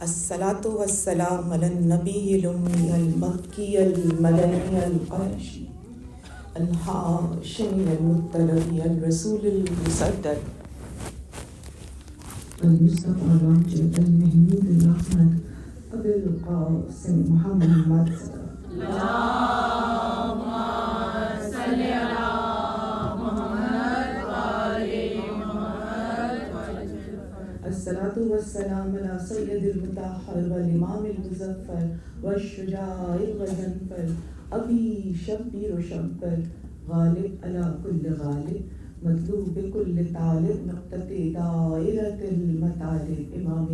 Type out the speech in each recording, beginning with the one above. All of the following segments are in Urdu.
الصلاة والسلام على النبي الأمي المكي المدني القرشي الهاشمي المطلبي الرسول المسدد المصطفى الرمجد المحمود الأحمد أبي القاسم محمد اللهم صل على محمد وآل محمد. الصلاة والسلام على سيد المطهر والإمام المظفر والشجاع الغضنفر أبي شبير وشبر غالب على كل غالب مطلوب بكل طالب نقطة دائرة المطالب إمام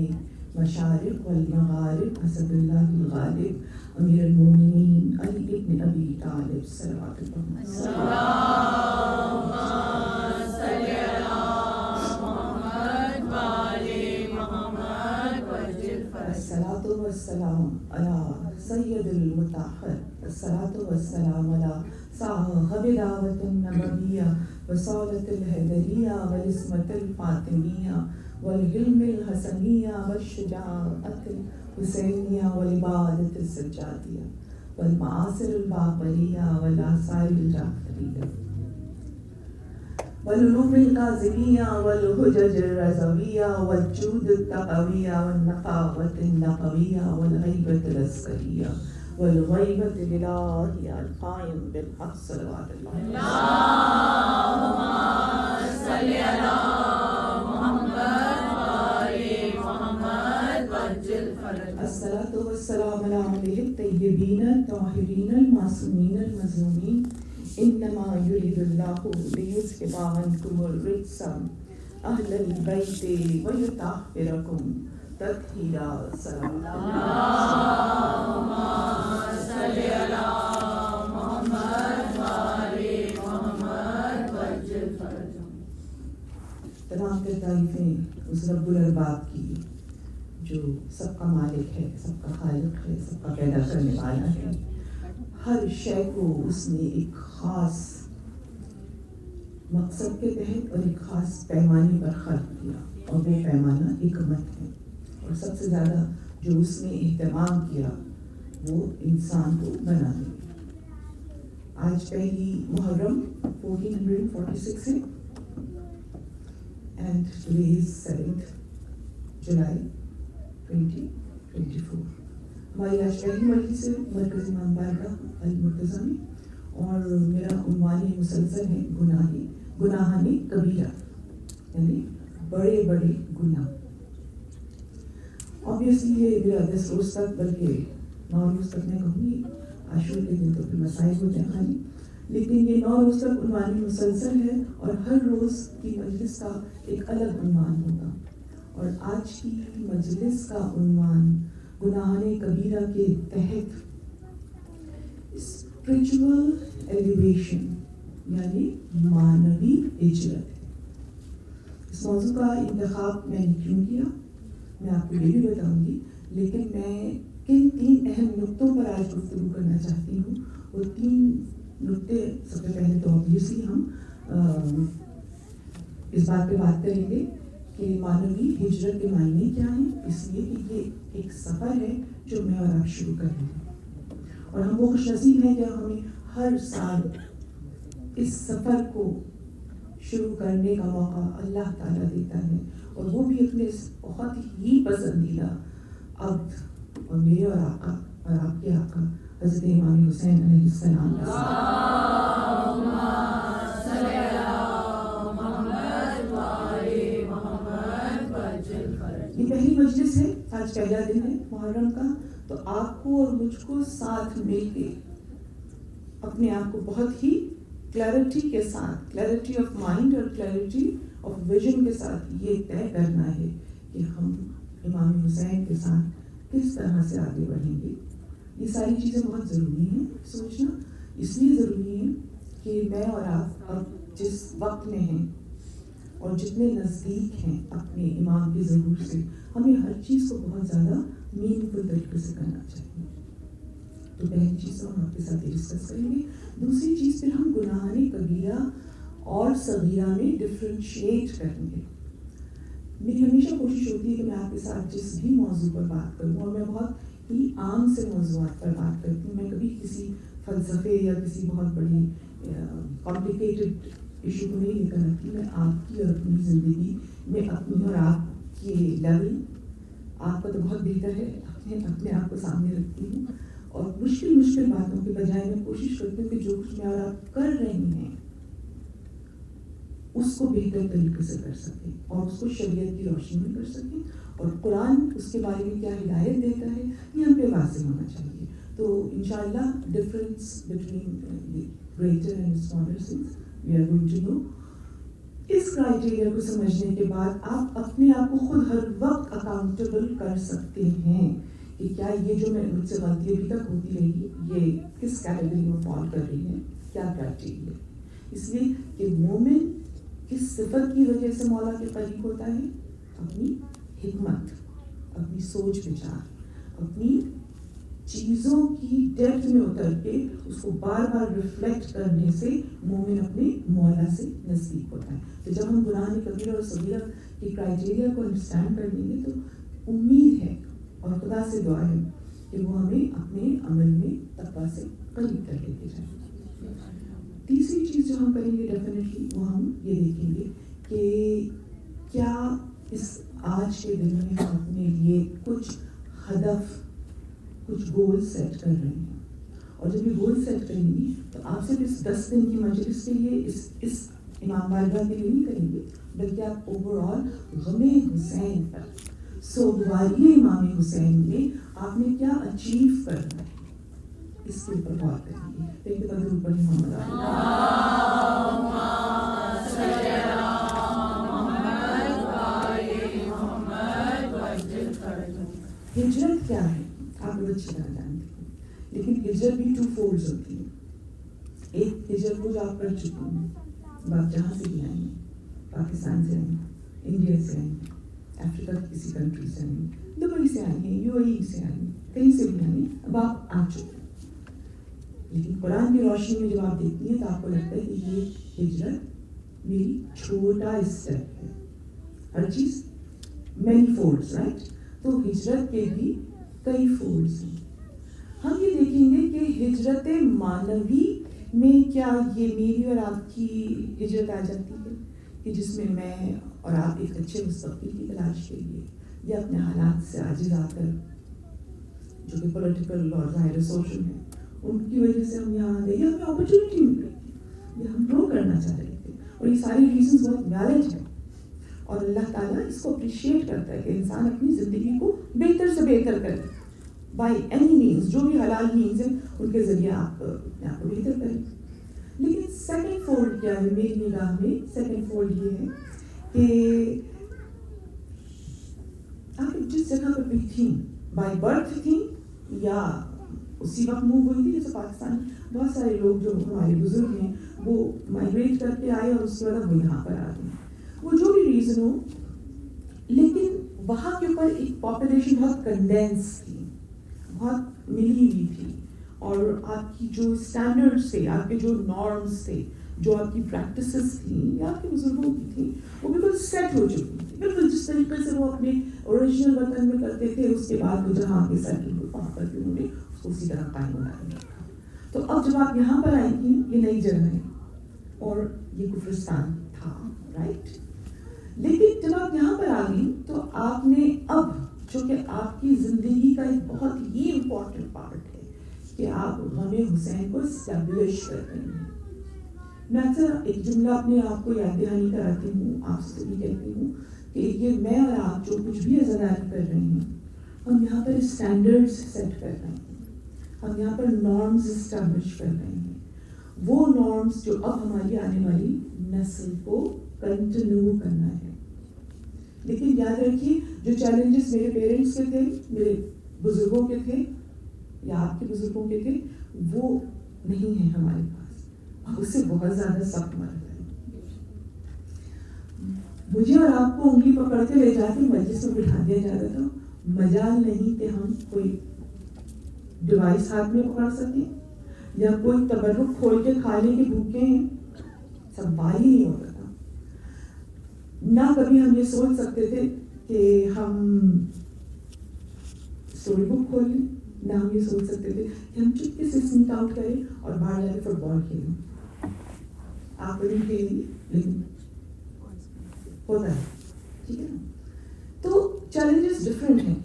مشارق والمغارب أسد الله الغالب أمير المؤمنين علي بن أبي طالب صلوات الله. اللهم صل على محمد وآل محمد وجل فرج. الصلاة والسلام على سيد المطهر الصلاة والسلام على صاحب دعوة النبوية وصالة الهدرية والاسمة الفاطمية والعلم الحسنية والشجاعة الحسينية والعبادة السجادية والمعاصر الباقرية والآثار الجعفرية والعلوم الكاظمية والحجج الرضوية والجود التقوية والنقاوة النقوية والغيبة العسكرية والغيبة الإلهية القائم بالحق صلوات الله. اللهم صل على محمد وآل محمد وجل فرج. الصلاة والسلام على آله الطيبين الطاهرين المعصومين المظلومين إنما يريد الله ليذهب عنكم الرجس أهل البيت ويطهركم تطهيرا. سلام اللهم صل على محمد وآل محمد وجل فرج. تمام تعریفیں اس رب الارباب کی جو سب کا مالک ہے، سب کا خالق ہے، سب کا پیدا کرنے والا ہے. ہر شے کو اس نے ایک خاص مقصد کے تحت اور ایک خاص پیمانے پر خلق کیا، اور وہ پیمانہ حکمت ہے. اور سب سے زیادہ جو اس نے اہتمام کیا وہ انسان کو بنا دیا. آج پہلی محرم 1446 ہے and today is 7th July 2024. ہماری آج پہلی مجلس ہے مرکز امام بارگاہ المرتضی میں، اور میرا عنوان مسلسل ہے گناہان کبیرہ، یعنی بڑے بڑے گناہ. آبویسلی یہ میرا 10 روز تک، بلکہ 9 روز تک میں کہوں گی، عاشور کے دن تو پھر مسائل ہوتے ہیں خالی، لیکن یہ 9 روز تک عنوان مسلسل ہے، اور ہر روز کی مجلس کا ایک الگ عنوان ہوگا. اور آج کی مجلس کا عنوان گناہان کبیرہ کے تحت اسپریچول ایلیویشن یعنی معنوی ہجرت ہے. اس موضوع کا انتخاب میں نے کیوں کیا میں آپ کو یہ بھی بتاؤں گی، لیکن میں کن 3 اہم نقطوں پر آج گفتگو کرنا چاہتی ہوں. وہ 3 نقطے، سب سے پہلے تو آبویسلی ہم اس بات پہ بات کریں گے کہ معنوی ہجرت کے معنی کیا ہیں، اس لیے کہ یہ ایک سفر ہے جو میں اور آپ شروع کر رہے ہیں، اور ہم وہ خوش نصیب ہیں کہ ہمیں ہر سال اس سفر کو شروع کرنے کا موقع اللہ تعالیٰ دیتا ہے، اور وہ بھی اپنے بہت ہی پسندیدہ عبد اور میرے اور آقا اور آپ کے آقا حضرت امام حسین علیہ السلام کا یہ پہلی مجلس ہے، آج پہلا دن ہے محرم کا. تو آپ کو اور مجھ کو ساتھ مل کے اپنے آپ کو بہت ہی کلیئرٹی کے ساتھ، کلیئرٹی آف مائنڈ اور کلیئرٹی آف ویژن کے ساتھ یہ طے کرنا ہے کہ ہم امام حسین کے ساتھ کس طرح سے آگے بڑھیں گے. یہ ساری چیزیں بہت ضروری ہیں سوچنا، اس لیے ضروری ہے کہ میں اور آپ اب جس وقت میں ہیں اور جتنے نزدیک ہیں اپنے امام کے ظہور سے، ہمیں ہر چیز کو بہت زیادہ میننگ فل طریقے سے کرنا چاہیے. تو پہلی چیز ہم آپ کے ساتھ ڈسکس کریں گے. دوسری چیز پھر ہم گناہان کبیرہ اور صغیرہ میں ڈفرینشیٹ کریں گے. میری ہمیشہ کوشش ہوتی ہے کہ میں آپ کے ساتھ جس بھی موضوع پر بات کروں، اور میں بہت ہی عام سے موضوعات پر بات کرتی ہوں، میں کبھی کسی فلسفے یا کسی بہت بڑی کمپلیکیٹڈ ایشو کو نہیں لے کر رکھتی. میں آپ کی اور اپنی زندگی میں اپنی اور آپ کے لیول، آپ کا تو بہت بہتر ہے، اپنے آپ کو سامنے رکھتی ہوں. اور مشکل باتوں کے بجائے میں کوشش کرتی ہوں کہ جو کچھ میں اور آپ کر رہے ہیں اس کو بہتر طریقے سے کر سکیں، اور اس کو شریعت کی روشنی میں کر سکیں، اور قرآن اس کے بارے میں کیا ہدایت دیتا ہے یہ ہم پہ واضح ہونا چاہیے. تو انشاءاللہ difference between greater and smaller things we are going to know. اس کرائٹیریا کو سمجھنے کے بعد آپ اپنے آپ کو خود ہر وقت اکاؤنٹیبل کر سکتے ہیں کہ کیا یہ جو میں مجھ سے غلطی ابھی تک ہوتی رہی یہ کس کیٹیگری میں فال کر رہی ہے، کیا کرائٹیریا. اس لیے کہ مومن کس صفت کی وجہ سے مولا کے قریب ہوتا ہے؟ اپنی حکمت، اپنی سوچ وچار، اپنی چیزوں کی ڈیپتھ میں اتر کے اس کو بار بار ریفلیکٹ کرنے سے مومن اپنے مولا سے نزدیک ہوتا ہے. تو جب ہم گناہ کبیرہ اور صغیرہ کی کرائٹیریا کو انڈرسٹینڈ کر لیں گے تو امید ہے اور خدا سے دعا ہے کہ وہ ہمیں اپنے عمل میں تقویٰ سے قریب کر لے کے جائیں. تیسری چیز جو ہم کریں گے ڈیفینیٹلی وہ ہم یہ دیکھیں گے کہ کیا اس آج کے دن میں ہم اپنے لیے کچھ ہدف، کچھ گول سیٹ کر رہے ہیں. اور جب یہ گول سیٹ کریں گی تو آپ صرف اس 10 دن کی مجلس کے لیے اس امام بارگاہ کے لیے نہیں کریں گے، بلکہ آپ اوور آل غم حسین پر، سوگواری امام حسین میں آپ نے کیا اچیو کرنا ہے اس کے اوپر بات کریں گے. لیکن درود پر محمد ہجرت کیا ہے آپ لوگ اچھی طرح جانتے ہیں، لیکن ہجرت بھی 2 فولڈز ہوتی ہے. ایک ہجرت وہ جو آپ کر چکے ہیں، آپ جہاں سے بھی آئیں ہیں، پاکستان سے آئیں ہیں، انڈیا سے آئیں ہیں، افریقہ کی کسی کنٹری سے آئیں ہیں، دبئی سے آئیں ہیں، UAE سے آئیں ہیں، کہیں سے بھی آئیں ہیں، اب آپ آ چکے ہیں. لیکن قرآن کی روشنی میں جب آپ دیکھتی ہیں تو آپ کو لگتا ہے کہ یہ ہجرت میری چھوٹا اسٹیپ ہے. ہر چیز مینی فولڈز، رائٹ؟ تو ہجرت کے بھی کئی فولڈز ہیں. ہم یہ دیکھیں گے کہ ہجرت معنوی میں کیا یہ میری اور آپ کی ہجرت آ جاتی ہے کہ جس میں میں اور آپ ایک اچھے مستقبل کی تلاش کے لیے یا اپنے حالات سے عاجز آ کر جو کہ پولیٹیکل اور ظاہر سوشل ہیں ان کی وجہ سے ہم یہاں آ گئے، یا ہمیں اپرچونیٹی مل رہی تھی، یا ہم گرو کرنا چاہ رہے تھے، اور یہ ساری ریزنز بہت ویلڈ ہیں. اور اللہ تعالیٰ اس کو اپریشیٹ کرتا ہے کہ انسان اپنی زندگی کو بہتر سے بہتر کرے بائی اینی مینس، جو بھی حلال مینس ہیں ان کے ذریعے آپ اپنے آپ کو بہتر کریں. لیکن سیکنڈ فولڈ کیا ہے میری نگاہ میں؟ سیکنڈ فولڈ یہ ہے کہ آپ جس جگہ پر بھی تھیں، بائی برتھ تھیں یا اسی وقت موو ہوئی تھی، جیسے پاکستان بہت سارے لوگ جو ہمارے بزرگ ہیں وہ مائگریٹ کر کے آئے اور اس کے بعد وہ یہاں پر آ گئے، وہ جو بھی ریزن ہو، لیکن وہاں کے اوپر ایک پاپولیشن بہت کنڈینس تھی، بہت ملی ہوئی تھی، اور آپ کی جو اسٹینڈرڈس تھے، آپ کے جو نارمس تھے، جو آپ کی پریکٹسز تھیں یا آپ کے بزرگوں کی تھیں، وہ بالکل سیٹ ہو چکی تھی، بالکل جس طریقے سے وہ اپنے اوریجنل وطن میں کرتے تھے. اس کے بعد وہ جہاں پہ سیٹل ہوئے وہاں پر بھی انہوں نے اس کو اسی طرح قائم بنا دیا. تو اب جب آپ یہاں پر آئی تھیں، یہ نئی جگہ ہے اور یہ کفرستان تھا، رائٹ؟ لیکن جب آپ یہاں پر آ گئی تو آپ نے اب، جو کہ آپ کی زندگی کا ایک بہت ہی امپورٹنٹ پارٹ ہے، کہ آپ غم حسین کو اسٹیبلش کر رہے ہیں. میں اکثر ایک جملہ اپنے آپ کو یاد دہانی کراتی ہوں، آپ سے بھی کہتی ہوں کہ یہ میں اور آپ جو کچھ بھی ازاداری کر رہے ہیں، ہم یہاں پر اسٹینڈرڈز سیٹ کر رہے ہیں، ہم یہاں پر نارمز اسٹیبلش کر رہے ہیں. وہ نارمز جو اب ہماری آنے والی نسل کو کنٹینیو کرنا ہے. لیکن یاد رکھیے جو چیلنجز میرے پیرنٹس کے تھے، میرے بزرگوں کے تھے یا آپ کے بزرگوں کے تھے، وہ نہیں ہیں ہمارے پاس، اور اس سے بہت زیادہ سخت مرد ہے. مجھے اور آپ کو انگلی پکڑ کے لے جا کے مجلس میں بٹھا دیا جاتا تھا، مجال نہیں کہ ہم کوئی ڈیوائس ہاتھ میں پکڑ سکیں یا کوئی تبرک کھول کے کھانے کے بھوکے ہیں، سوال ہی نہیں ہوتا تھا. نہ کبھی ہم یہ سوچ سکتے تھے کہ ہم اسٹوری بک کھول لیں، نہ ہم یہ سوچ سکتے تھے کہ ہم چپکے سے سنیک آؤٹ کریں اور باہر جا کے فٹ بال کھیلیں. آپ نہیں کھیلیں گے لیکن ہوتا ہے، ٹھیک ہے نا. تو چیلنجز ڈفرینٹ ہیں،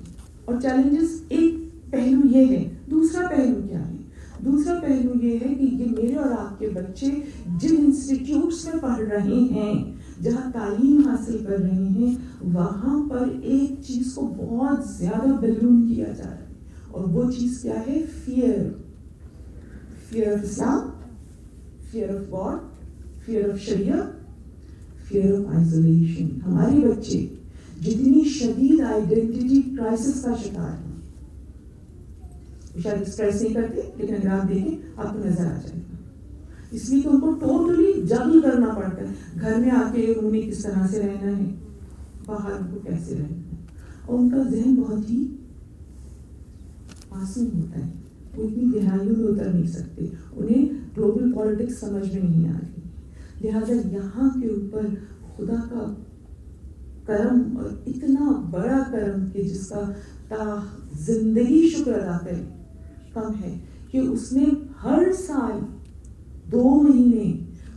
اور چیلنجز ایک پہلو یہ ہے. دوسرا پہلو کیا ہے؟ دوسرا پہلو یہ ہے کہ یہ میرے اور آپ کے بچے جن انسٹیٹیوٹس میں پڑھ رہے ہیں، جہاں تعلیم حاصل کر رہے ہیں، وہاں پر ایک چیز کو بہت زیادہ بیلون کیا جا رہا ہے، اور وہ چیز کیا ہے؟ Fear of Islam, fear of God, fear of شریعت، فیئر آف آئسولیشن. ہمارے بچے جتنی شدید آئیڈینٹی کرائسس کا شکار ہیں، شاید ایکسپریس نہیں کرتے، لیکن اگر آپ دیکھیں آپ کو نظر آ جائے گا. اس لیے کہ ان کو ٹوٹلی جگل کرنا پڑتا ہے. گھر میں آ کے انہیں کس طرح سے رہنا ہے، باہر ان کو کیسے رہنا ہے، اور ان کا ذہن بہت ہی معصوم ہوتا ہے. وہ اتنی گہرائیوں میں اتر نہیں سکتے، انہیں گلوبل پالیٹکس سمجھ میں نہیں آ رہی. لہٰذا یہاں کے اوپر خدا کا کرم، اور اتنا بڑا کرم کہ جس کا تا زندگی شکر ادا کرے کم ہے، کہ اس نے ہر سال 2 مہینے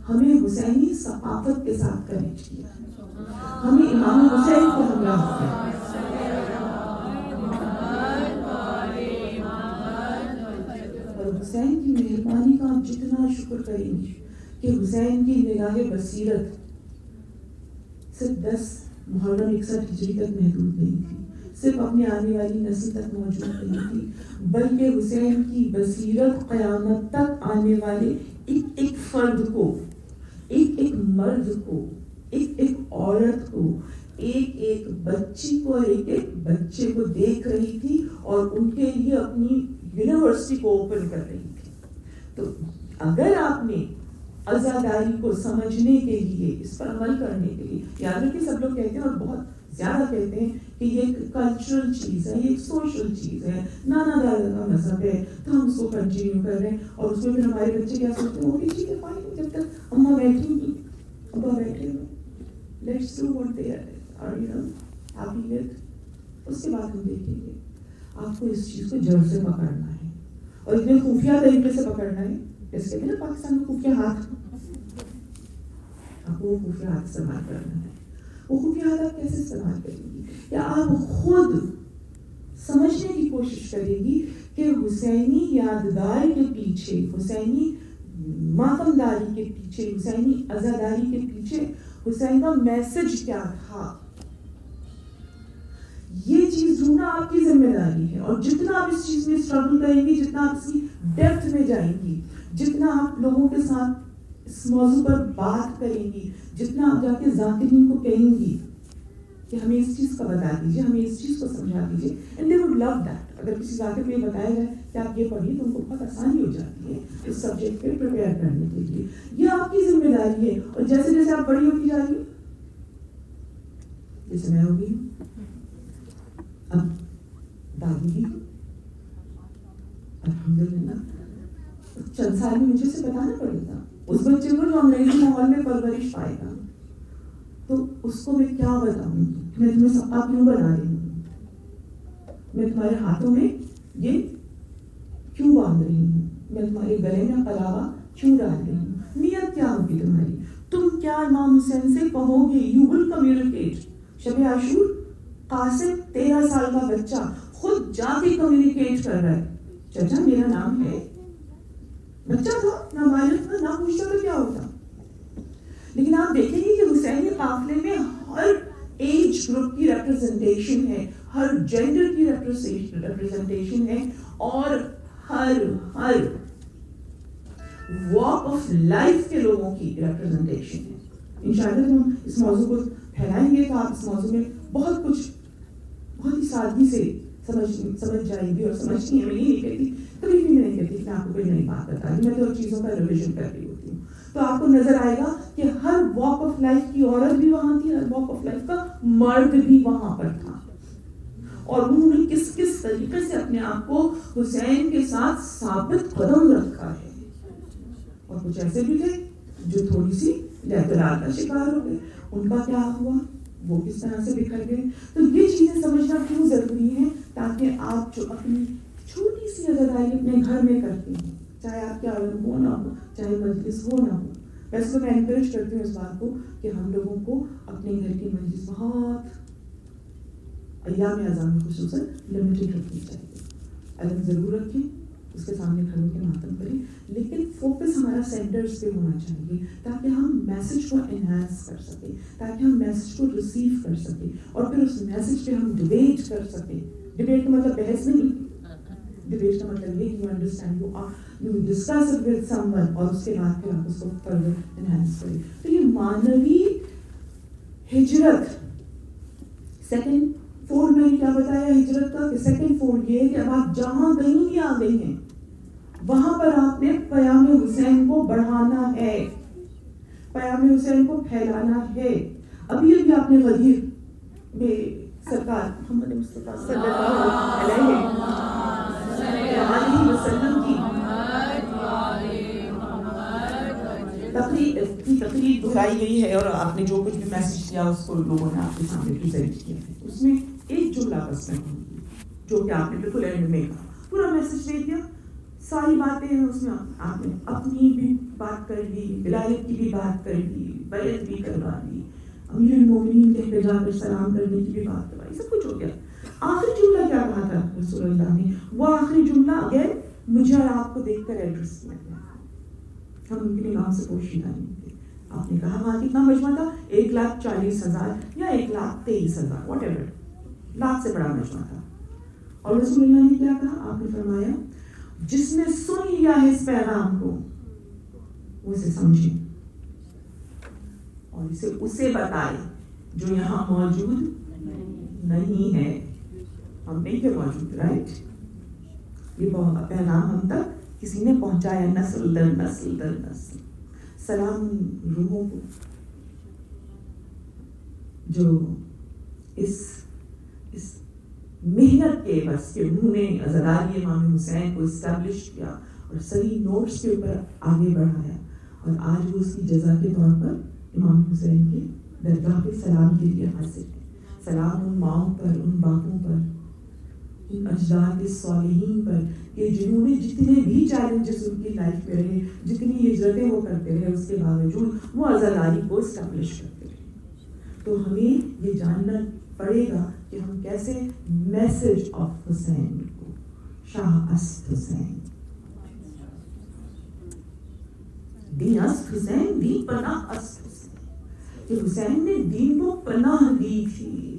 ہمیں حسینی ثقافت کے ساتھ کنیکٹ کیا، ہمیں امام حسین کو ہمراہ کیا. اور حسین کی مہربانی کا آپ جتنا شکر کریں گے کہ حسین کی نگاہ بصیرت صرف 10 محرم 61 ہجری تک محدود نہیں تھی، صرف اپنے آنے والی نسل تک موجود نہیں تھی، بلکہ حسین کی بصیرت قیامت تک آنے والے ایک فرد کو، ایک مرد کو، ایک عورت کو، ایک بچی کو اور ایک بچے کو دیکھ رہی تھی، اور ان کے لیے اپنی یونیورسٹی کو اوپن کر رہی تھی. تو اگر آپ نے عزاداری کو سمجھنے کے لیے، اس پر عمل کرنے کے لیے، یاد رکھیں سب لوگ کہتے ہیں اور بہت زیادہ کہتے ہیں کہ یہ ایک کلچرل چیز ہے، یہ ایک سوشل چیز ہے، نانا دادا کا مذہب ہے تو ہم اس کو کنٹینیو کر رہے ہیں. اور اس میں پھر ہمارے بچے کیا سوچتے ہیں، وہ بھی ٹھیک ہے فائن، جب تک اماں بیٹھی ہوئی، ابا بیٹھے ہوئے، let's do what they are happy with. اس کے بعد ہم دیکھیں گے آپ کو اس چیز کو جڑ سے پکڑنا ہے، اور اتنے خفیہ طریقے سے پکڑنا ہے. جیسے کہتے ہیں نا پاکستان میں خفیہ ہاتھ، آپ کو وہ خفیہ ہاتھ استعمال کرنا ہے. وہ خفیہ ہاتھ آپ کیسے استعمال کریں گی؟ یا آپ خود سمجھنے کی کوشش کریں گی کہ حسینی یادگار کے پیچھے، حسینی ماتمداری کے پیچھے، حسینی عزاداری کے پیچھے حسین کا میسج کیا تھا. یہ چیز ڈھونڈنا آپ کی ذمہ داری ہے، اور جتنا آپ اس چیز میں اسٹرگل کریں گی، جتنا آپ اس کی ڈیپتھ میں جائیں گی، جتنا آپ لوگوں کے ساتھ اس موضوع پر بات کریں گی، جتنا آپ جا کے ذاکرین کو کہیں گی کہ ہمیں اس چیز کا بتا دیجیے، ہمیں اس چیز کو سمجھا دیجیے، and they would love that. اگر کسی ذاکر کو یہ بتایا جائے کہ آپ یہ پڑھیے تو ان کو بہت آسانی ہو جاتی ہے اس سبجیکٹ پہ پریپیئر کرنے کے لیے. یہ آپ کی ذمہ داری ہے. اور جیسے جیسے آپ بڑی ہوتی جا رہی ہیں، جیسے میں ہوگی اب دادی بھی الحمدللہ، چند سال میں مجھے سے بتانا پڑے گا اس بچے کو جو انگریزی ماحول میں پرورش پائے گا، تو اس کو میں کیا بتاؤں گی، میں تمہیں سپا کیوں بنا رہی ہوں، میں تمہارے ہاتھوں میں یہ کیوں باندھ رہی ہوں، میں تمہارے گلے میں قلاوہ کیوں ڈال رہی ہوں، نیت کیا ہوگی تمہاری، تم کیا امام حسین سے کہو گے. You will communicate. شب عاشور قاسم 13 سال کا بچہ خود جا کے کمیونیکیٹ کر رہا ہے، چچا میرا نام ہے. بچہ تھا، نہ والد تھا، نہ پوچھتا تو کیا ہوتا. لیکن آپ دیکھیں گے کہ حسینی قافلے میں ہر ایج گروپ کی ریپرزنٹیشن ہے، ہر جینڈر کی ریپرزنٹیشن ہے، اور ہر واک آف لائف کے لوگوں کی ریپرزنٹیشن ہے. انشاءاللہ جب ہم اس موضوع کو پھیلائیں گے تو آپ اس موضوع میں بہت کچھ بہت ہی سادگی سے سمجھ جائیں گی. اور سمجھتی ہیں، میں نہیں کہتی، کبھی بھی میں نہیں کہتی کہ میں آپ کو کوئی نئی بات بتا رہی، میں تو چیزوں کا ریویژن کر رہی ہوتی ہوں. تو آپ کو نظر آئے گا کہ ہر واک آف لائف کی عورت بھی وہاں تھی، ہر واک آف لائف کا مرد بھی وہاں پر تھا، اور انہوں نے کس کس طریقے سے اپنے آپ کو حسین کے ساتھ ثابت قدم رکھا ہے. اور کچھ ایسے بھی تھے جو تھوڑی سی اعتراض کا شکار ہو گئے. ان کا کیا ہوا؟ وہ کس طرح سے بکھر گئے. تو یہ چیزیں سمجھنا کیوں ضروری ہے؟ تاکہ آپ جو اپنی چھوٹی سی عزاداری اپنے گھر میں کرتے ہیں, چاہے آپ کے عالم ہو نہ ہو, چاہے مجلس ہو نہ ہو. ویسے تو میں انکریج کرتی ہوں اس بات کو کہ ہم لوگوں کو اپنے گھر کی مجلس بہت ایام اعظام میں خصوصاً لمیٹڈ رکھنی چاہیے. علم ضرور رکھیں, اس کے سامنے کھڑوں کے ماتم کریں, لیکن فوکس ہمارا سینٹرز پہ ہونا چاہیے تاکہ ہم میسج کو انہینس کر سکیں, تاکہ ہم میسج کو ریسیو کر سکیں, اور پھر اس میسج پہ ہم ڈبیٹ کر سکیں. ڈبیٹ کا مطلب بحث نہیں, ڈبیٹ کا مطلب یہ you understand, you discuss it with some one, اور اس کے بعد پھر آپ اس کو فردر انہینس کریں. تو یہ معنوی ہجرت. سیکنڈ فور میں کیا بتایا ہجرت کا, کہ سیکنڈ فور یہ ہے کہ اب آپ جہاں کہیں بھی آ گئی ہیں وہاں پر آپ نے پیام حسین کو بڑھانا ہے, پیام حسین کو پھیلانا ہے. ابھی ابھی آپ نے غدیر میں سرکار محمد مصطفیٰ صلی اللہ علیہ وسلم کی تقریر دہرائی گئی ہے, اور آپ نے جو کچھ بھی میسج دیا اس کو لوگوں نے آپ کے سامنے پریزنٹ کیا ہے. اس میں ایک جملہ بس میں جو کہ آپ نے بالکل اینڈ میں کہا, پورا میسج دے دیا, ساری باتیں ہیں اس میں. آپ نے اپنی بھی بات کر لی, ولایت کی بھی بات کر لی, بیعت بھی کروا لی, امیر المومنین کے پہ جا کر سلام کرنے کی بھی بات کروائی, سب کچھ ہو گیا. آخری جملہ کیا کہا تھا رسول اللہ نے؟ وہ آخری جملہ اگین مجھے اور آپ کو دیکھ کر ایڈریس کیا گیا. ہم ان کے نام سے پوشیدہ نہیں تھے. آپ نے کہا وہاں کتنا مجمع تھا؟ 1,40,000 یا 1,23,000 واٹ ایور, لاکھ سے بڑا مجمع تھا. اور رسول اللہ نے کیا کہا؟ آپ نے فرمایا جس نے سن لیا ہے اس پیغام کو وہ اسے سمجھے اور اسے بتائے جو یہاں موجود نہیں ہے. ہم نہیں تھے موجود, رائٹ؟ یہ پیغام ہم تک کسی نے پہنچایا, نسل در نسل در نسل. سلام روحوں کو جو اس محنت کے بس کہ انہوں نے عزاداری امام حسین کو اسٹیبلش کیا اور صحیح نوٹس کے اوپر آگے بڑھایا, اور آج وہ اس کی جزا کے طور پر امام حسین کے درگاہ پہ سلام کے لیے حاضر ہے. سلام ان ماؤں پر, ان باپوں پر, ان اجداد صالحین پر کہ جنہوں نے جتنے بھی چیلنجز ان کی لائف میں رہے, جتنی ہجرتیں وہ کرتے رہے, اس کے باوجود وہ عزاداری کو اسٹیبلش کرتے رہے. تو ہمیں یہ جاننا پڑے گا کہ ہم کیسے میسج آف حسین کو, شاہ است حسین, دین است حسین, دین پناہ است حسین, کہ حسین نے دین کو پناہ دی تھی.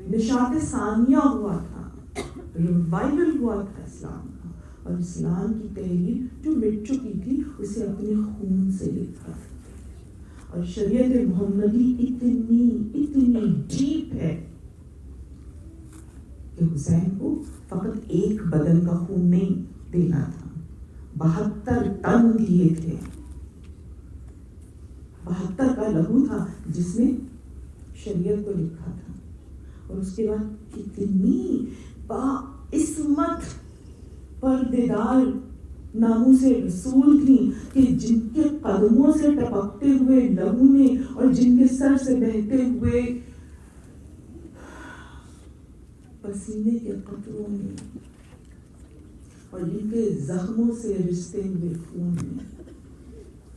نشاط ثانیہ ہوا تھا, ریوائول ہوا تھا اسلام کا, اور اسلام کی تحریر جو مٹ چکی تھی اسے اپنے خون سے لکھا تھا. اور شریعت محمدی اتنی ڈیپ ہے کہ حسین کو فقط ایک بدن کا خون نہیں دینا تھا, 72 ٹن دیے تھے. 72 کا لہو تھا جس میں شریعت کو لکھا تھا. اور اس کے بعد کتنی باعصمت پردیدار ناموں سے رسول تھی کہ جن کے قدموں سے ٹپکتے ہوئے لہو نے اور جن کے سر سے بہتے ہوئے پسینے کے قطروں نے اور جن کے زخموں سے رستے ہوئے خون نے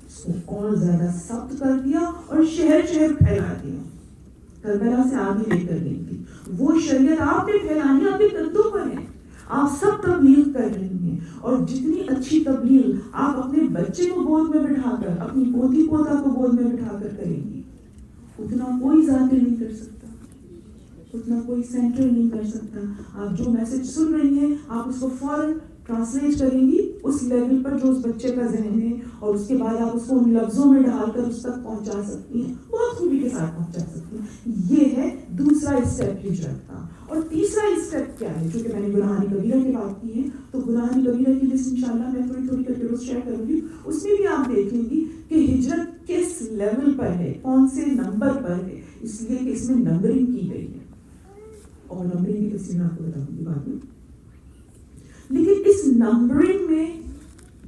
اس کو اور زیادہ سخت کر دیا اور شہر شہر پھیلا دیا. کربلا سے آگے لے کر گئی تھی وہ شریعت آپ نے پھیلانی, آپ کے کندھوں پر ہے. آپ سب تبلیغ کر رہی ہیں, اور جتنی اچھی تبلیغ آپ اپنے بچے کو گود میں بٹھا کر, اپنی پوتی پوتا کو گود میں بٹھا کر کریں گی, اتنا کوئی ذاکر نہیں کر سکتا, اتنا کوئی سینٹر نہیں کر سکتا. آپ جو میسج سن رہی ہیں آپ اس کو فوراً ٹرانسلیٹ کریں گی اس لیول پر جو اس بچے کا ذہن ہے, اور اس کے بعد آپ اس کو ان لفظوں میں ڈال کر اس تک پہنچا سکتی ہیں, بہت خوبی کے ساتھ پہنچا سکتی ہیں. یہ ہے دوسرا اسٹیپ ہجرت کا. اور تیسرا اسٹیپ کیا ہے؟ چونکہ میں نے گناہانی کبیرہ کی بات کی ہے تو گناہانی کبیرہ کی لسٹ انشاءاللہ میں تھوڑی کر کے روز شیئر کروں گی. اس میں بھی آپ دیکھ لیں گی کہ ہجرت کس لیول پر ہے, کون سے نمبر پر ہے, اس لیے کہ اس میں نمبرنگ کی گئی ہے, اور نمبرنگ کی تفصیل میں آپ کو بتاؤں گی بعد میں. لیکن اس نمبرنگ میں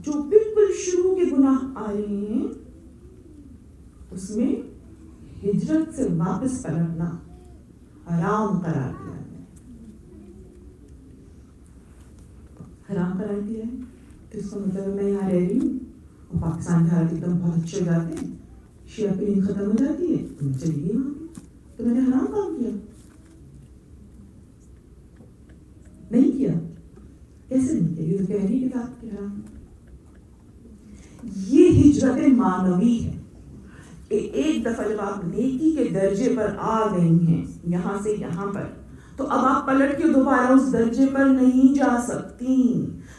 جو بالکل شروع کے گناہ آ رہے ہیں اس میں ہجرت سے واپس پلٹنا حرام قرار دیا ہے. حرام قرار دیا ہے تو اس کا مطلب میں یہاں رہ رہی ہوں اور پاکستان کے حالات ایک دم بہت اچھے ہو جاتے ہیں, شیعہ پہ نیند ختم ہو جاتی ہے تو میں چلی گئی وہاں پہ, تو میں نے حرام کام کیا. نہیں کیا. کیسے نہیں کیا؟ یہ تو کہہ رہی کتاب کی حرام. یہ ہجرت معنوی ہے. ایک دفعہ جب آپ نیکی کے درجے پر آ گئی ہیں یہاں سے یہاں پر, تو اب آپ پلٹ کے دوبارہ اس درجے پر نہیں جا سکتی.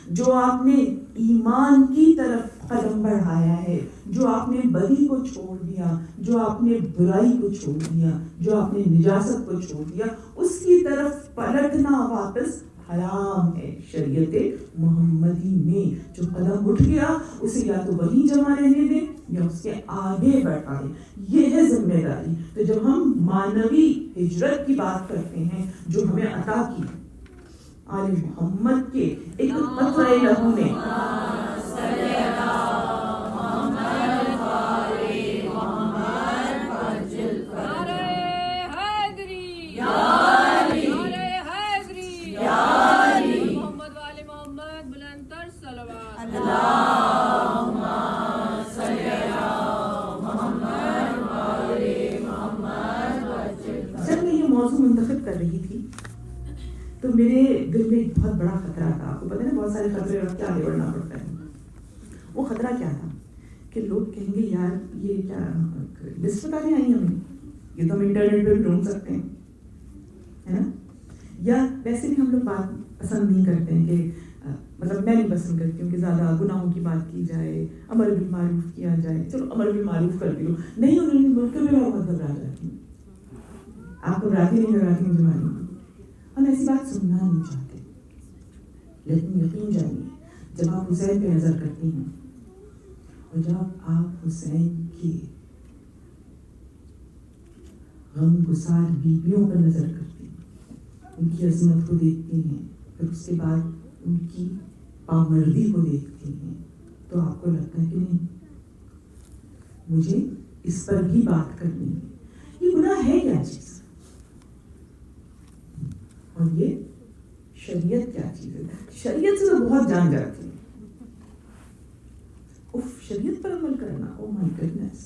جو آپ نے ایمان کی طرف قدم بڑھایا ہے, جو آپ نے بدی کو چھوڑ دیا, جو آپ نے برائی کو چھوڑ دیا, جو آپ نے نجاست کو چھوڑ دیا, اس کی طرف پلٹنا واپس حرام ہے. شریعت محمدی میں جو قدم اٹھ گیا اسے یا تو وہیں جمع رہنے دیں یا اس کے آگے بڑھائیں. یہ ہے ذمہ داری. تو جب ہم معنوی ہجرت کی بات کرتے ہیں جو ہمیں عطا کی آل محمد کے ایک قطرہ لہو نے, منتخب کر رہی تھی تو میرے دل میں ایک بہت بڑا خطرہ تھا. آپ کو پتہ ہے نا بہت سارے خطرے رکھ کے آگے بڑھنا پڑتا ہے. وہ خطرہ کیا تھا کہ لوگ کہیں گے یار یہ کیا لسٹ بتانے آئی ہمیں, یہ تو ہم انٹرنیٹ پہ بھی ڈھونڈ سکتے ہیں, ہے نا. یا ویسے بھی ہم لوگ بات پسند نہیں کرتے ہیں کہ مطلب میں نہیں پسند کرتی ہوں کہ زیادہ گناہوں کی بات کی جائے, امر بالمعروف کیا جائے. چلو امر بالمعروف کرتی ہوں, نہیں انہوں نے ملک میں میں بہت گھبرا جاتی ہوں. آپ گھبراتی نہیں گھبراتی مجھے معلوم, ہم ایسی بات سننا نہیں چاہتے. لیکن یقین جانیے جب آپ حسین پہ نظر کرتی ہیں اور جب آپ حسین کی غم گسار بیویوں پر نظر کرتی ہیں, ان کی عظمت کو دیکھتی ہیں, پھر اس کے بعد ان کی پامردی کو دیکھتی ہیں, تو آپ کو لگتا ہے کہ نہیں مجھے اس پر بھی بات کرنی ہے. یہ گناہ ہے کیا چیز اور یہ شریعت کیا چیز ہے؟ شریعت سے تو بہت جان جاتی ہے. شریعت پر عمل کرنا, او مائی گڈنس,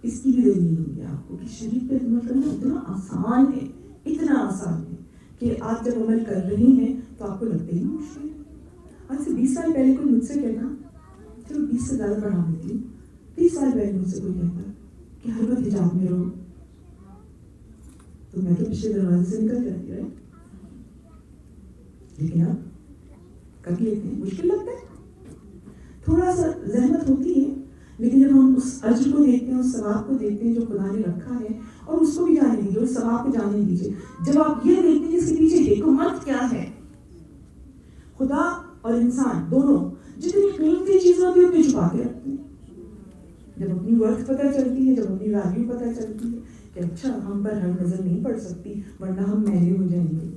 اس کی بھی دلیل ہوگی آپ کو کہ شریعت پر عمل کرنا اتنا آسان ہے, اتنا آسان ہے کہ آپ جب عمل کر رہی ہیں تو آپ کو لگتا ہی مشکل. آج سے 20 سال پہلے کوئی مجھ سے کہتا, چلو 20 سے زیادہ پڑھا دیتی ہوں, 30 سال پہلے مجھ سے کوئی کہتا کہ ہر وقت حجاب میں رہو, تو میں تو پچھلے دروازے سے نکل جاتی ہے. لیکن آپ کر لیتے ہیں, مشکل لگتا ہے, تھوڑا سا زحمت ہوتی ہے, لیکن جب ہم اس اجر کو دیکھتے ہیں, اس ثواب کو دیکھتے ہیں جو خدا نے رکھا ہے, اور اس کو بھی جانے دیجیے, اس ثواب کو جانے دیجیے. جب آپ یہ دیکھتے ہیں اس کے پیچھے حکمت کیا ہے, خدا اور انسان دونوں جتنی قیمتی چیزیں ہوتی ہیں اتنی چھپا کے رکھتے ہیں. جب اپنی ورتھ پتہ چلتی ہے, جب اپنی ویلیو پتہ چلتی ہے کہ اچھا ہم پر ہر نظر نہیں پڑ سکتی ورنہ ہم میلے ہو جائیں گے,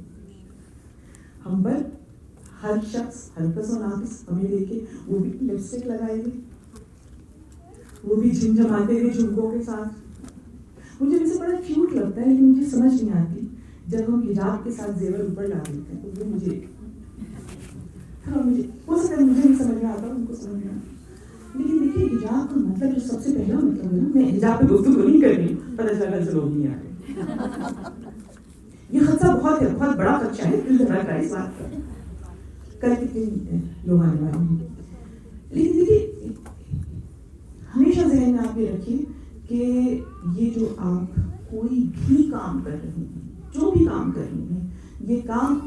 ہم پر ہر شخص ہلکس و ناقص ہمیں دیکھے, وہ بھی لپسٹک لگائے ہوئے, وہ بھی جھمجھماتے ہوئے جھمکوں کے ساتھ. مجھے ویسے بڑا کیوٹ لگتا ہے لیکن مجھے سمجھ نہیں آتی جب ہم حجاب کے ساتھ زیور اوپر لا دیتے ہیں, تو وہ مجھے ہو سکتا ہے مجھے نہیں سمجھ میں آتا, ان کو سمجھ میں آتا. لیکن دیکھیے حجاب کا مطلب جو سب سے پہلا مطلب ہے نا, میں حجاب پہ گفتگو نہیں کر رہی ہوں, پتہ چلا کل سے لوگ نہیں آ رہے. یہ خدشہ بہت ہے, بہت بڑا خدشہ ہے, دل دھڑک رہا ہے اس بات پر, کل کتنے لوگ آنے والے ہیں. لیکن دیکھیے ہمیشہ ذہن میں آپ یہ رکھیے کہ یہ جو آپ کوئی بھی کام کر رہی ہیں, جو بھی کام کر رہی ہیں, یہ کام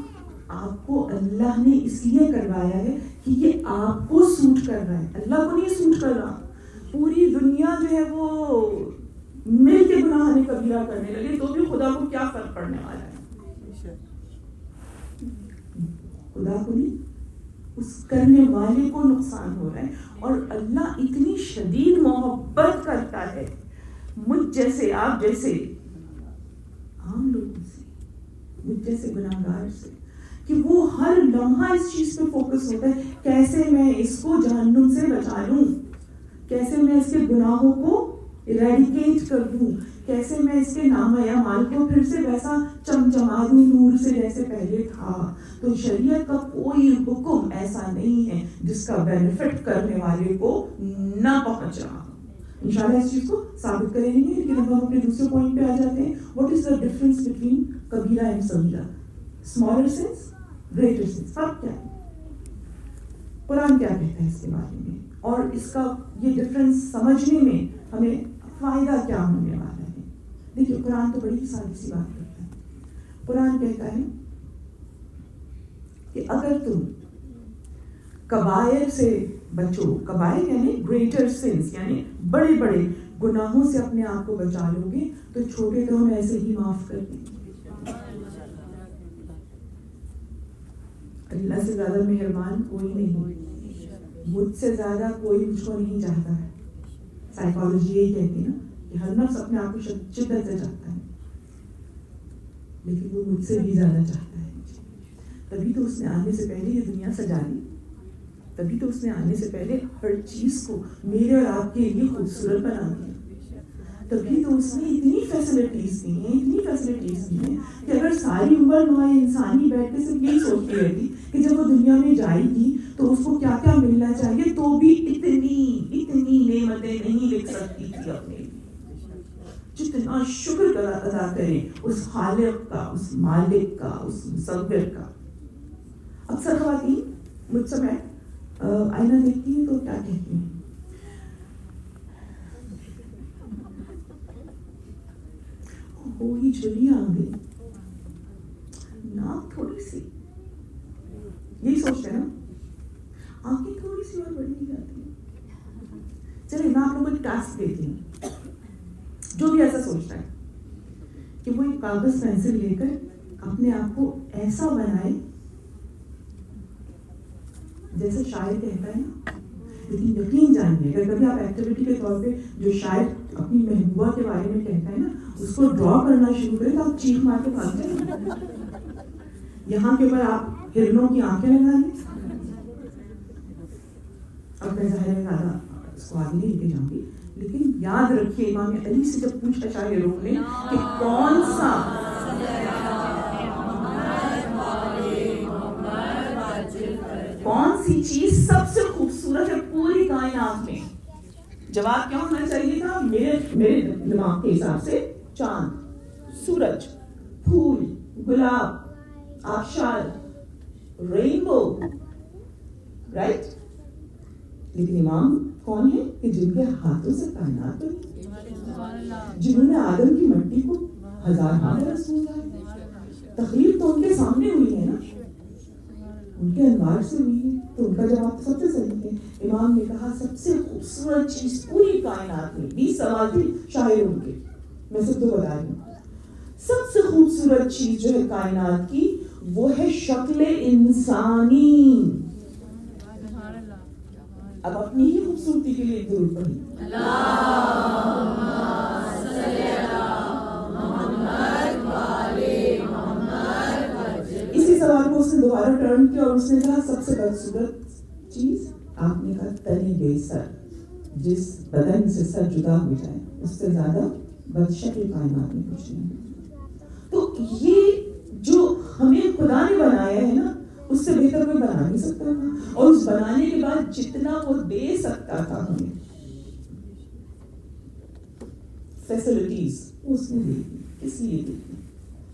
آپ کو اللہ نے اس لیے کروایا ہے کہ یہ آپ کو سوٹ کر رہا ہے, اللہ کو نہیں سوٹ کر رہا. پوری دنیا جو ہے وہ مل کے گناہ کبیرہ کرنے لگے تو بھی خدا کو کیا فرق پڑنے والا ہے؟ خدا کو نہیں, اس کرنے والے کو نقصان ہو رہا ہے. اور اللہ اتنی شدید محبت کرتا ہے مجھ جیسے, آپ جیسے عام لوگوں سے, مجھ جیسے گناہگار سے, کہ وہ ہر لمحہ اس چیز پہ فوکس ہوتا ہے کیسے میں اس کو جہنم سے بچا لوں, کیسے میں اس کے گناہوں کو اریڈیکیٹ کر دوں, کیسے میں اس کے نام اعمال کو پھر سے ویسا چمچما دوں نور سے جیسے پہلے تھا. تو شریعت کا کوئی حکم ایسا نہیں ہے جس کا بینیفٹ کرنے والے کو نہ پہنچ رہا. انشاءاللہ اس چیز کو ثابت کریں گے, لیکن اب ہم اپنے دوسرے پوائنٹ پہ آ جاتے ہیں. What is the difference between کبیرہ اینڈ صغیرہ؟ Smaller sense, greater sense. فرق کیا ہے؟ قرآن کیا کہتا ہے اس کے بارے میں, اور اس کا یہ ڈفرنس سمجھنے میں ہمیں فائدہ کیا ہونے والا ہے؟ دیکھیے قرآن تو بڑی سادی سی بات کرتا ہے. قرآن کہتا ہے کہ اگر تم کبائر سے بچو, کبائر یعنی گریٹر سنس, یعنی بڑے بڑے گناہوں سے اپنے آپ کو بچا لو گے تو چھوٹے تو ہم ایسے ہی معاف کر دیں گے. اللہ سے زیادہ مہربان کوئی نہیں, مجھ سے زیادہ کوئی مجھ کو نہیں چاہتا ہے. سائیکالوجی یہی کہتی ہے نا کہ ہر نفس اپنے آپ کو شدت سے چاہتا ہے, لیکن وہ مجھ سے بھی زیادہ چاہتا ہے. تبھی تو اس نے آنے سے پہلے یہ دنیا سجا لی, تبھی تو اس نے آنے سے پہلے ہر چیز کو میرے اور آپ کے لیے خوبصورت بنا دیا. تبھی تو اس نے اتنی فیسلٹیز دی ہیں کہ اگر ساری عمر نوع انسانی بیٹھ کے صرف یہی سوچتی رہتی کہ جب وہ دنیا میں جائے گی تو اس کو کیا کیا ملنا چاہیے, تو بھی اتنی نعمتیں نہیں لکھ سکتی تھی اپنے لیے. جتنا شکر ادا کریں اس خالق کا, اس مالک کا, اس مصور کا. اکثر خواتین مجھ سے میں آئینہ دیکھتی ہیں تو کیا کہتی ہیں, وہی جھریاں آ گئی, ناک تھوڑی سی, یہی سوچتے ہیں نا, آنکھیں تھوڑی سی اور بڑی جاتی ہیں. چلے میں آپ لوگوں کو ایک ٹاسک دیتی ہوں, جو بھی ایسا سوچتا ہے کہ وہ ایک کاغذ پینسل لے کر اپنے آپ کو ایسا بنائے جیسے شاعر کہتا ہے نا. لیکن یقین جانیے اگر کبھی آپ ایکٹیویٹی کے طور پہ جو شاعر اپنی محبوبہ کے بارے میں کہتا ہے نا اس کو ڈرا کرنا شروع کریں تو آپ چیخ مار کے بھاگ جائیں. یہاں کے اوپر آپ ہرنوں کی آنکھیں لگا لیں. اب میں ظاہر ہے زیادہ اس کو آگے نہیں لے کے جاؤں گی, لیکن یاد رکھیے امام علی سے جب پوچھا شاعروں نے کہ کون سی چیز سب سے خوبصورت ہے پوری کائنات میں, جواب کیا ہونا چاہیے تھا میرے دماغ کے حساب سے چاند, سورج, پھول, گلاب, آبشار, رینبو, رائٹ. لیکن امام کون ہے کہ جن کے ہاتھوں سے کائنات بنی, جنہوں نے آدم کی مٹی کو 1000 برس گزارے. تخلیق تو ان کے سامنے ہوئی ہے نا, ان کے انوار سے ہوئی ہے, تو ان کا جواب سب سے صحیح ہے. امام نے کہا سب سے خوبصورت چیز پوری کائنات میں 20 سوال تھے شاعروں کے, میں سب تو بتا رہی ہوں. سب سے خوبصورت چیز جو ہے کائنات کی وہ ہے شکل انسانی. اب اپنی ہی خوبصورتی کے لیے درود پڑھیں. اسی سوال کو اس نے دوبارہ ٹرن کیا اور اس نے کہا سب سے بدصورت چیز, آپ نے کہا تنی گئی سر, جس بدن سے سر جدا ہو جائے اس سے زیادہ بدشکل کائنات میں کچھ نہیں. تو یہ جو ہمیں خدا نے بنایا ہے نا اس سے بہتر کوئی بنا نہیں سکتا تھا, اور اس بنانے کے بعد جتنا وہ دے سکتا تھا ہمیں فیسلٹیز اس نے دی. اس لیے دی,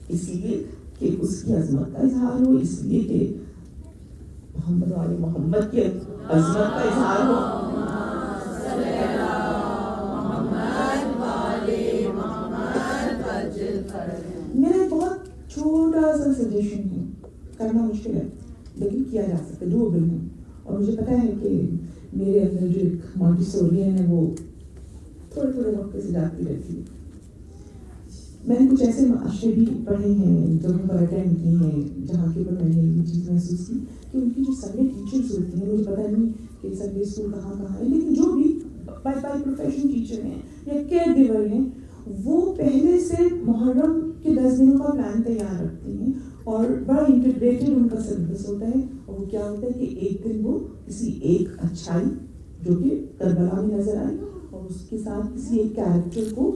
اس لیے کہ اس کی عظمت کا اظہار ہو, اس لیے کہ محمد والے محمد کی عظمت کا اظہار ہو. میرا بہت چھوٹا سا سجیشن ہے, کرنا مشکل ہے لیکن کیا جا سکتا ہے, ڈوبل ہے. اور مجھے پتا ہے کہ میرے اندر جو ایک مونٹیسوریئن ہے وہ تھوڑے تھوڑے وقت سے جاتی رہتی ہے. میں نے کچھ ایسے معاشرے بھی پڑھے ہیں جگہوں پر اٹینڈ کی ہیں جہاں کے اوپر میں نے یہ چیز محسوس کی کہ ان کی جو سنڈے ٹیچرز ہوتی ہیں, مجھے پتہ نہیں کہ سنڈے اسکول کہاں ہے, لیکن جو بھی بائی پروفیشن ٹیچر ہیں یا کیئر گیور ہیں وہ پہلے سے محرم کے 10 دنوں کا پلان تیار رکھتے ہیں اور بڑا انٹیگریٹڈ ان کا سلیبس ہوتا ہے. اور وہ کیا ہوتا ہے کہ ایک دن وہ کسی ایک اچھائی جو کہ کربلا میں نظر آئی اور اس کے ساتھ کسی ایک کیریکٹر کو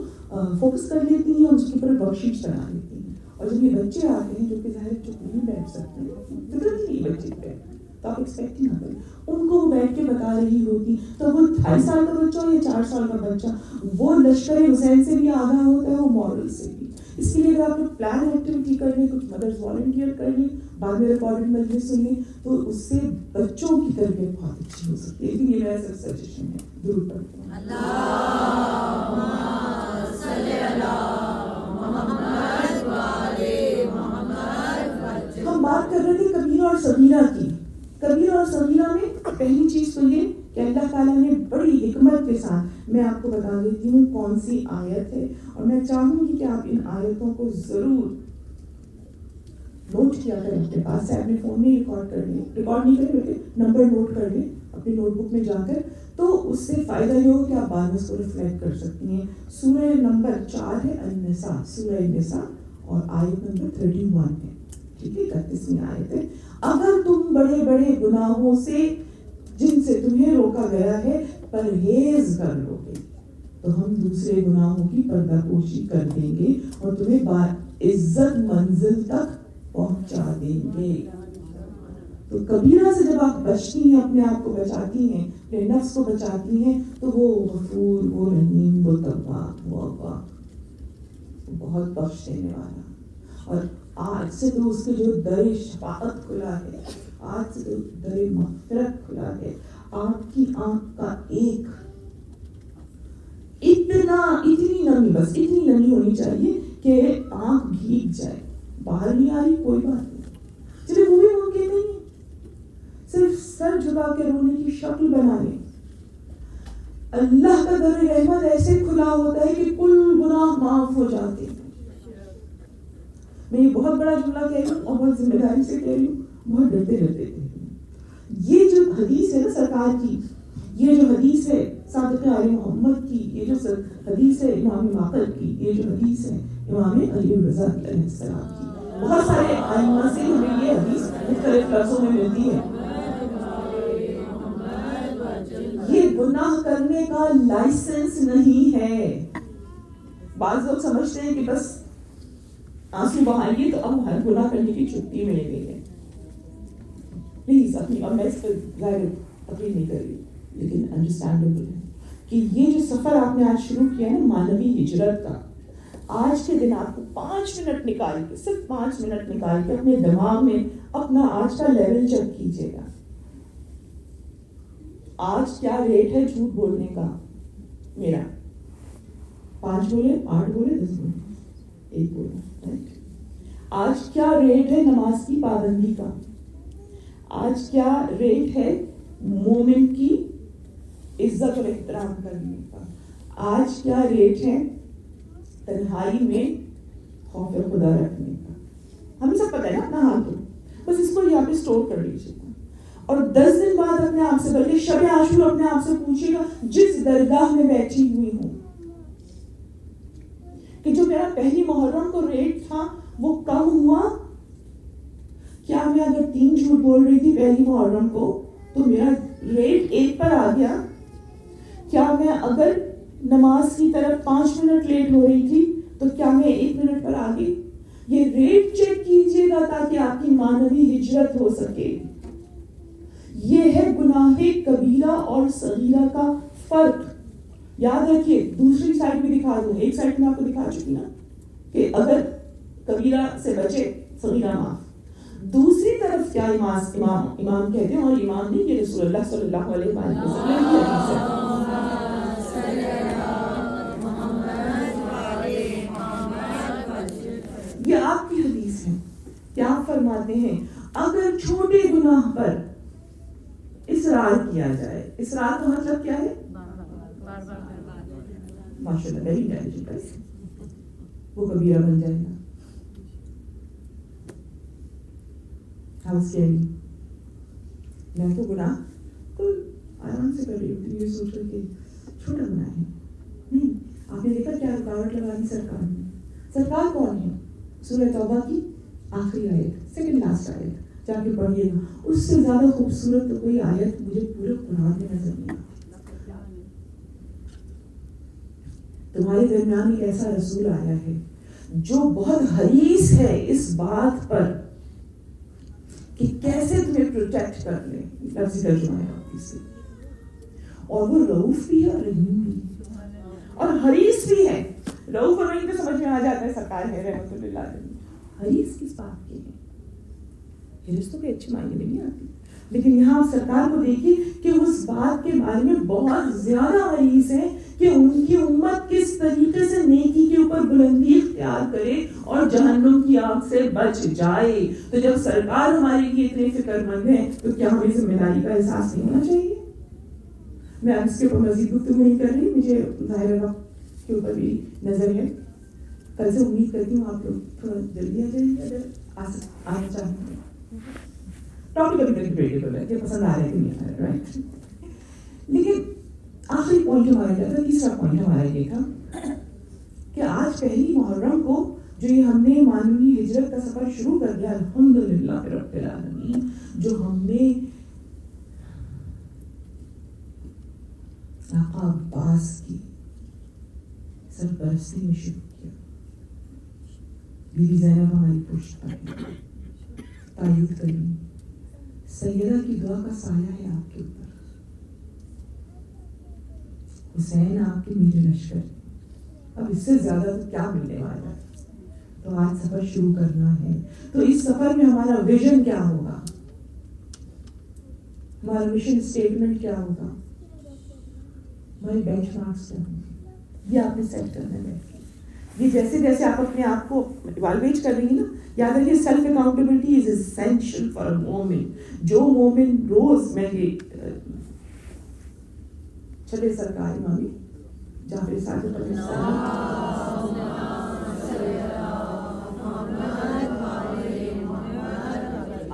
فوکس کر لیتی ہیں اور اس کے اوپر ورک شیٹس بنا لیتی ہیں. اور جب یہ بچے آتے ہیں جو کہ ظاہر چپ نہیں بیٹھ سکتے ہیں, فطرت ہی نہیں بچے پہ, تو آپ ایکسپیکٹ ہی نہ کریں. ان کو وہ بیٹھ کے بتا رہی ہوتی, تو وہ 2.5 سال کا بچہ ہو یا 4 سال کا بچہ, وہ لشکر حسین سے بھی آگاہ ہوتا ہے, وہ مورل سے بھی. اس کے لیے اگر آپ لوگ پلان ایکٹیویٹی کر لیں, کچھ مدرس والنٹیئر کر لیں, بعد میں ریکارڈنگ مجلس سن لیں, تو اس سے بچوں کی تربیت بہت اچھی ہو سکتی ہے. لیکن یہ میرا صرف سجیشن ہے. درود پڑھتے ہیں. اللہم صلی علی محمد وآل محمد. ہم بات کر رہے تھے کبیرہ اور صغیرہ کی. کبیرہ اور صغیرہ میں پہلی چیز تو یہ کہ اللہ تعالیٰ نے بڑی حکمت کے ساتھ, میں آپ کو بتا دیتی ہوں کون سی آیت ہے, اور میں چاہوں گی کہ آپ ان آیتوں کو ضرور نوٹ کیا کریں اپنے پاس سے. اپنے فون میں ریکارڈ کر لیں, ریکارڈ نہیں کریں بلکہ نمبر نوٹ کر لیں اپنی نوٹ بک میں جا کر, تو اس سے فائدہ یہ ہوگا کہ آپ بعد میں اس کو ریفلیکٹ کر سکتی ہیں. سورہ نمبر 4 ہے النساء, سورہ النساء, اور آیت نمبر 31 ہے. ٹھیک ہے, 31ویں آیت ہے. اگر تم بڑے بڑے گناہوں سے جن سے تمہیں روکا گیا ہے پرہیز کر لو گے تو ہم دوسرے گناہوں کی پردہ پوشی کر دیں گے اور تمہیں عزت منزل تک پہنچا دیں گے. تو کبیرہ سے جب آپ بچتی ہیں, اپنے آپ کو بچاتی ہیں, اپنے نفس کو بچاتی ہیں, تو وہ غفور, وہ رحیم, وہ تواب, وہ اواب, بہت بخش دینے والا. اور آج سے تو اس کے جو در شفاعت کھلا ہے, آج سے تو در مغفرت کھلا ہے. آپ کی آنکھ کا ایک اتنی نمی, بس اتنی نمی ہونی چاہیے کہ آنکھ بھیگ جائے. باہر نہیں آ رہی کوئی بات نہیں, چلے وہ بھی ممکن نہیں ہے, صرف سر جھکا کے رونے کی شکل بنا لیں. اللہ کا در رحمت ایسے کھلا ہوتا ہے کہ کل گناہ معاف ہو جاتے ہیں. میں یہ بہت بڑا جملہ کہہ رہی ہوں اور بہت ذمہ داری سے کہہ رہی ہوں, بہت ڈرتے ڈرتے کہہ رہی ہوں. یہ جو حدیث ہے نا سرکار کی, یہ جو حدیث ہے صادق آل محمد کی, یہ جو حدیث ہے امام معقل کی, یہ جو حدیث ہے امام علی رضا علیہ السلام کی, بہت سارے ائمہ سے ہمیں یہ حدیث مختلف لفظوں میں ملتی ہے. یہ گناہ کرنے کا لائسنس نہیں ہے. بعض لوگ سمجھتے ہیں کہ بس آنسو بہائیے تو اب ہر گناہ کرنے کی چھٹی مل گئی ہے. پلیز اپنی, اور میں اس پر ظاہر تقریر نہیں کر رہی, لیکن انڈرسٹینڈیبل ہے کہ یہ جو سفر آپ نے آج شروع کیا ہے نا مانوی ہجرت کا, آج کے دن آپ کو 5 منٹ نکال کے, صرف 5 منٹ نکال کے اپنے دماغ میں اپنا آج کا لیول چیک کیجیے گا. آج کیا ریٹ ہے جھوٹ بولنے کا میرا؟ 5 بولے, 8 بولے, 10 بولے, 1 بولے. آج کیا ریٹ ہے نماز کی پابندی کا؟ آج کیا ریٹ ہے مومن کی عزت اور احترام کرنے کا؟ آج کیا ریٹ ہے تنہائی میں خوف خدا رکھنے کا؟ ہمیں سب پتہ ہے نا اپنا حال, تو بس اس کو یہاں پہ اسٹور کر لیجیے گا. اور 10 دن بعد اپنے آپ سے, بلکہ شب عاشور اپنے آپ سے پوچھیے گا, جس درگاہ میں بیٹھی ہوئی ہوں, کہ جو میرا پہلی محرم کو ریٹ تھا وہ کم ہوا کیا؟ میں اگر 3 جھوٹ بول رہی تھی پہلی محرم کو تو میرا ریٹ 1 پر آ گیا. کیا میں اگر نماز کی طرف 5 منٹ لیٹ ہو رہی تھی تو کیا میں 1 منٹ پر آ گئی؟ یہ ریٹ چیک کیجیے گا تاکہ آپ کی مانوی ہجرت ہو سکے. یہ ہے گناہ کبیرہ اور صغیرہ کا فرق. یاد رکھیے, دوسری سائڈ بھی دکھا دوں, ایک سائڈ میں آپ کو دکھا چکی نا کہ اگر کبیرہ سے بچے صغیرہ معاف. دوسری طرف کیا امام کہتے ہیں, اور امام نہیں, یہ رسول اللہ صلی اللہ علیہ وسلم کی حدیث ہے. یہ آپ کی حدیث ہے. کیا فرماتے ہیں؟ اگر چھوٹے گناہ پر اصرار کیا جائے, اصرار کا مطلب کیا ہے؟ ماشاءاللہ ویری انٹیلیجنٹ, وہ کبیرہ بن جائے گا. میں تو گناہ تو آرام سے کر رہی ہوں, یہ سوچ کر کہ چھوٹا گناہ ہے. نہیں, آپ نے دیکھا کیا رکاوٹ لگا دی سرکار نے. سرکار کون ہے؟ سورہ توبہ کی آخری آیت, سیکنڈ لاسٹ آیت, جا کے پڑھیے گا. اس سے زیادہ خوبصورت تو کوئی آیت مجھے پورے قرآن میں نظر نہیں آتی. تمہارے درمیان ایک ایسا رسول آیا ہے جو بہت حریص ہے اس بات پر کہ کیسے تمہیں پروٹیکٹ کر لے. لفظی ترجمہ ہے آپ سے. اور وہ رؤوف بھی ہے اور رحیم بھی اور حریص بھی ہے. رؤوف اور رحیم تو سمجھ میں آ جاتا ہے سرکار ہے رحمۃ اللہ علیہ. حریص کس بات کی ہے؟ حرص تو کوئی اچھی معنی میں نہیں آتی، لیکن یہاں آپ سرکار کو دیکھیے کہ اس بات کے بارے میں بہت زیادہ حریص ہے کہ ان کی امت کس طریقے سے نیکی کے اوپر بلندی اختیار کرے اور جہنم کی آگ سے بچ جائے. تو جب سرکار ہمارے لیے اتنے فکر مند ہے تو کیا ہمیں ذمہ داری کا احساس نہیں ہونا چاہیے؟ میں اب اس کے اوپر مزید گفتگو نہیں کر رہی، مجھے ظاہر وقت کے اوپر بھی نظر ہے. کل سے امید کرتی ہوں آپ لوگ تھوڑا جلدی آ جائیں گے اگر آنا چاہیں گے. ٹاپک ابھی تک ڈیبیٹیبل ہے کہ پسند آ رہا ہے کہ نہیں آ رہا ہے، رائٹ. لیکن آخری پوائنٹ ہمارا کیا تھا؟ تیسرا پوائنٹ ہمارا یہ تھا کہ آج پہلی محرم کو جو یہ ہم نے معنوی ہجرت کا سفر شروع کر دیا الحمدللہ رب العالمین، جو ہم نے آقا عباس کی سرپرستی میں شروع کیا. بی بی زینب ہماری پشت پر تائید کریں، سیدہ کی دعا کا سایہ ہے آپ کے اوپر، حسین آپ کے میرے لشکر. اب اس سے زیادہ تو کیا ملنے والا ہے؟ تو آج سفر شروع کرنا ہے. تو اس سفر میں ہمارا ویژن کیا ہوگا، ہمارا مشن اسٹیٹمنٹ کیا ہوگا، ہمارے بینچ مارکس کیا ہوں گے، یہ آپ نے سیٹ کرنا ہے. یہ جیسے جیسے آپ اپنے آپ کو ایوالویٹ کر رہی ہیں نا، یاد رکھیے self accountability is essential for a مومن. جو مومن روز میں یہ چھٹے سرکار امامی جعفر صادق علیہ السلام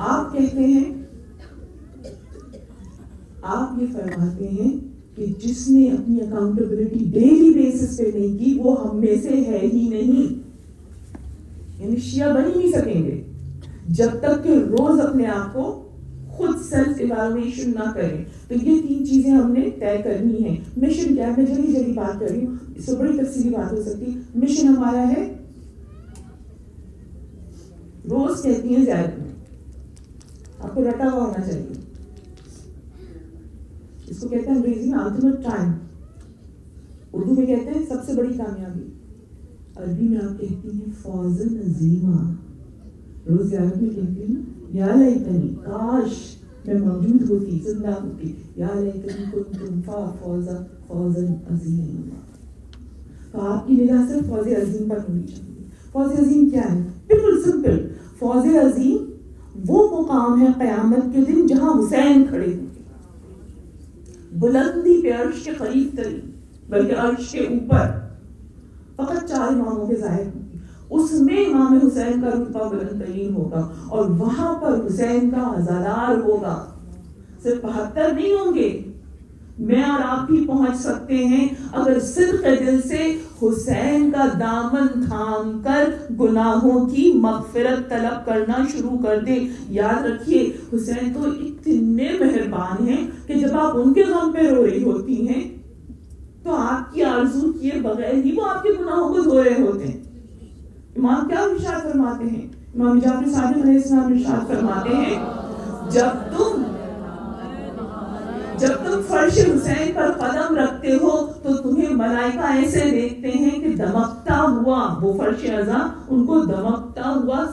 آپ کہتے ہیں، آپ یہ فرماتے ہیں کہ جس نے اپنی اکاؤنٹیبلٹی ڈیلی بیسس پہ نہیں کی وہ ہم میں سے ہے ہی نہیں. یعنی شیعہ بن ہی نہیں سکیں گے جب تک کہ روز اپنے آپ کو خود سیلف ایوالویشن نہ کریں. تو یہ تین چیزیں ہم نے طے کرنی ہے. مشن کیا ہے؟ میں جلدی جلدی بات کر رہی ہوں، اس سے بڑی تفصیلی بات ہو سکتی. مشن ہمارا ہے، روز کہتی ہیں زیادہ، آپ کو رٹا ہوا ہونا چاہیے. اس کو کہتے ہیں انگریزی میں الٹیمیٹ ٹائم، اردو میں کہتے ہیں سب سے بڑی کامیابی، عربی میں آپ کہتی ہیں فوز عظیمہ. روز زیارت میں کہتی ہیں نا یا لیتنی، کاش میں موجود ہوتی، زندہ ہوتی، یا لیتنی کنت فوزا عظیما. تو آپ کی نگاہ صرف فوز عظیم پر ہونی چاہیے. فوز عظیم کیا ہے؟ بالکل سمپل. فوز عظیم وہ مقام ہے قیامت کے دن جہاں حسین کھڑے ہوں گے، بلندی پہ عرش کے قریب ترین، بلکہ عرش کے اوپر. فقط 4 اماموں کے ظاہر ہوں گے، اس میں امام حسین کا رتبہ بلند ترین ہوگا اور وہاں پر حسین کا عزادار ہوگا. صرف 72 نہیں ہوں گے. میں اور آپ بھی پہنچ سکتے ہیں اگر صدق دل سے حسین کا دامن تھام کر گناہوں کی مغفرت طلب کرنا شروع کر دے. یاد رکھیے حسین تو اتنے مہربان ہیں کہ جب آپ ان کے غم پہ رو رہی ہوتی ہیں تو آپ کی آرزو کیے بغیر ہی وہ آپ کے گناہوں کو دھو رہے ہوتے ہیں. امام کیا ارشاد فرماتے ہیں؟ امام جعفر صادق علیہ السلام ارشاد فرماتے ہیں جب تم فرش حسین پر قدم رکھتے ہو تو تمہیں ملائکہ ایسے دیکھتے ہیں کہ دمکتا ہوا وہ فرش عزا ان کو دمکتا ہوا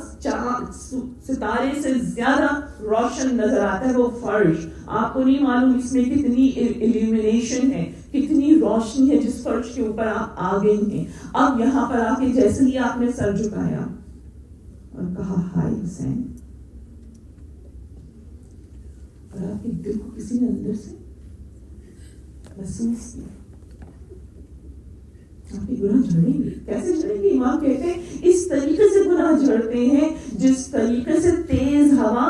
ستارے سے زیادہ روشن نظر آتا ہے وہ فرش. آپ کو نہیں معلوم اس میں کتنی ایلیومینیشن ہے، کتنی روشنی ہے جس فرش کے اوپر آپ آ گئی ہیں. اب یہاں پر آ کے جیسے ہی آپ نے سر جھکایا اور کہا ہائے حسین، اور آپ کے دل کو کسی نے اندر سے محسوس کیا، آپ کے گناہ جھڑیں گے. کیسے جھڑیں گے؟ امام کہتے ہیں اس طریقے سے گناہ جھڑتے ہیں جس طریقے سے تیز ہوا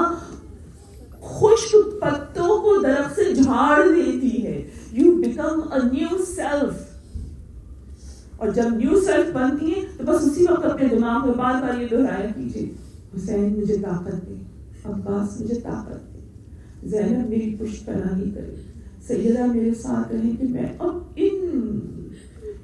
خشک پتوں کو درخت سے جھاڑ دیتی ہے. You become a new self. اور جب نیو سیلف بنتی ہے تو بس اسی وقت اپنے دماغ میں بار بار یہ دہرایا کیجیے حسین مجھے طاقت دے، عباس مجھے طاقت دے، زینب میری پشت پناہی کرے، سیدہ میرے ساتھ رہے کہ میں اب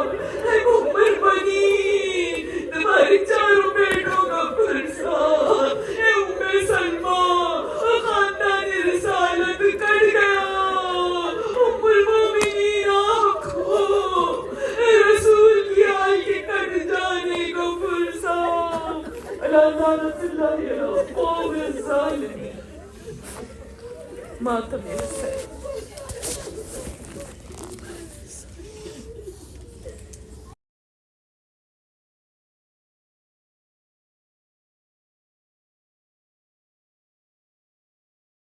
اے ام البنین تمہارے چاروں بیٹوں کا پرسا، اے ام سلمہ خاندان رسالت کٹ گیا، ام المومنین آنکھو رسول کی آل کے کٹ جانے کو پرسا، لعنت اللہ علی القوم الظالمین۔ ماتم حسین